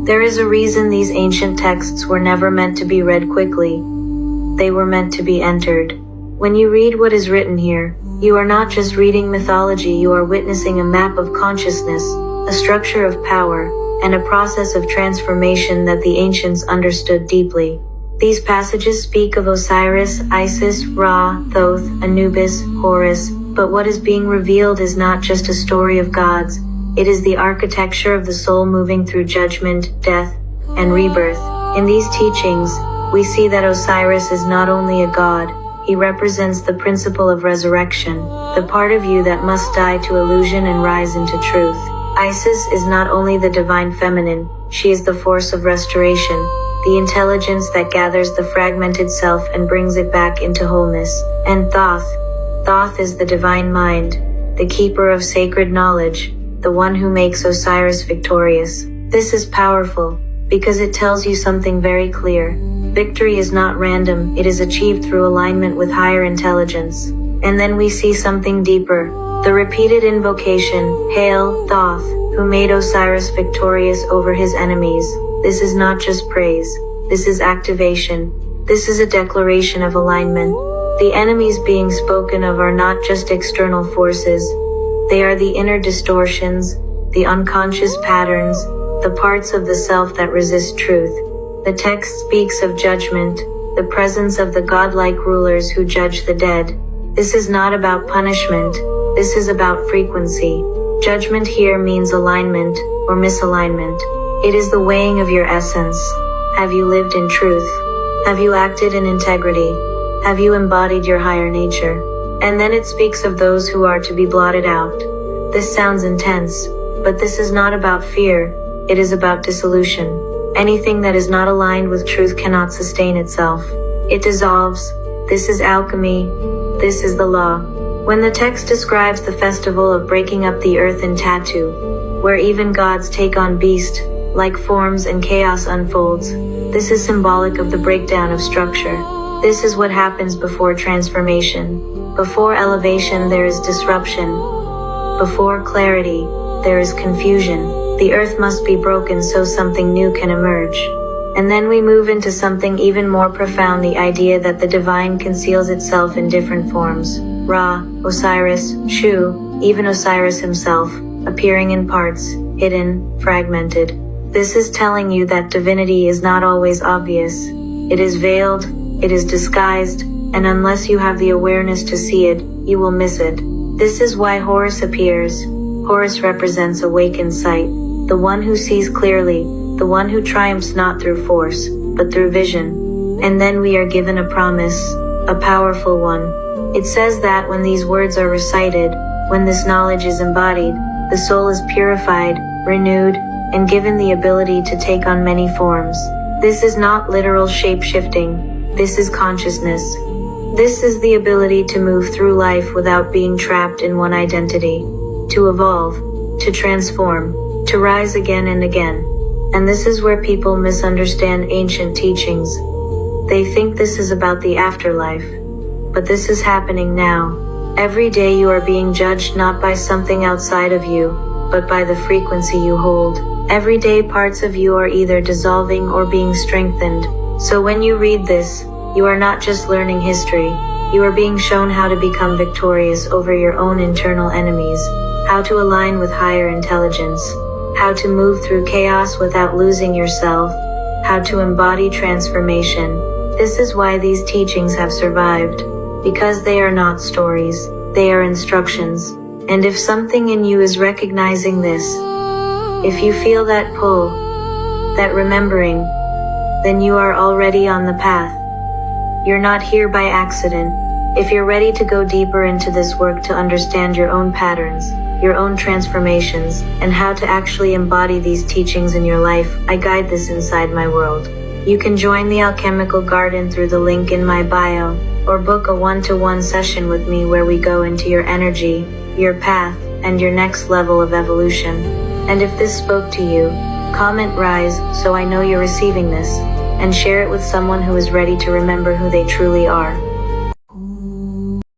There is a reason these ancient texts were never meant to be read quickly. They were meant to be entered. When you read what is written here, you are not just reading mythology, you are witnessing a map of consciousness, a structure of power, and a process of transformation that the ancients understood deeply. These passages speak of Osiris, Isis, Ra, Thoth, Anubis, Horus, but what is being revealed is not just a story of gods, it is the architecture of the soul moving through judgment, death, and rebirth. In these teachings, we see that Osiris is not only a god, he represents the principle of resurrection, the part of you that must die to illusion and rise into truth. Isis is not only the divine feminine, she is the force of restoration, the intelligence that gathers the fragmented self and brings it back into wholeness. And Thoth is the divine mind, the keeper of sacred knowledge, the one who makes Osiris victorious. This is powerful, because it tells you something very clear. Victory is not random, it is achieved through alignment with higher intelligence. And then we see something deeper, the repeated invocation, Hail, Thoth, who made Osiris victorious over his enemies. This is not just praise, this is activation. This is a declaration of alignment. The enemies being spoken of are not just external forces, they are the inner distortions, the unconscious patterns, the parts of the self that resist truth. The text speaks of judgment, the presence of the godlike rulers who judge the dead. This is not about punishment, this is about frequency. Judgment here means alignment or misalignment. It is the weighing of your essence. Have you lived in truth? Have you acted in integrity? Have you embodied your higher nature? And then it speaks of those who are to be blotted out. This sounds intense, but this is not about fear, it is about dissolution. Anything that is not aligned with truth cannot sustain itself. It dissolves. This is alchemy. This is the law. When the text describes the festival of breaking up the earth in Tatu, where even gods take on beast-like forms and chaos unfolds, this is symbolic of the breakdown of structure. This is what happens before transformation. Before elevation there is disruption. Before clarity, there is confusion. The earth must be broken so something new can emerge. And then we move into something even more profound, the idea that the divine conceals itself in different forms. Ra, Osiris, Shu, even Osiris himself, appearing in parts, hidden, fragmented. This is telling you that divinity is not always obvious. It is veiled, it is disguised, and unless you have the awareness to see it, you will miss it. This is why Horus appears. Horus represents awakened sight, the one who sees clearly, the one who triumphs not through force, but through vision. And then we are given a promise, a powerful one. It says that when these words are recited, when this knowledge is embodied, the soul is purified, renewed, and given the ability to take on many forms. This is not literal shape-shifting, this is consciousness. This is the ability to move through life without being trapped in one identity, to evolve, to transform, to rise again and again. And this is where people misunderstand ancient teachings. They think this is about the afterlife. But this is happening now. Every day you are being judged not by something outside of you, but by the frequency you hold. Every day parts of you are either dissolving or being strengthened. So when you read this, you are not just learning history, you are being shown how to become victorious over your own internal enemies, how to align with higher intelligence, how to move through chaos without losing yourself, how to embody transformation. This is why these teachings have survived, because they are not stories, they are instructions. And if something in you is recognizing this, if you feel that pull, that remembering, then you are already on the path. You're not here by accident. If you're ready to go deeper into this work to understand your own patterns, your own transformations, and how to actually embody these teachings in your life, I guide this inside my world. You can join the Alchemical Garden through the link in my bio, or book a one-to-one session with me where we go into your energy, your path, and your next level of evolution. And if this spoke to you, comment "Rise" so I know you're receiving this, and share it with someone who is ready to remember who they truly are.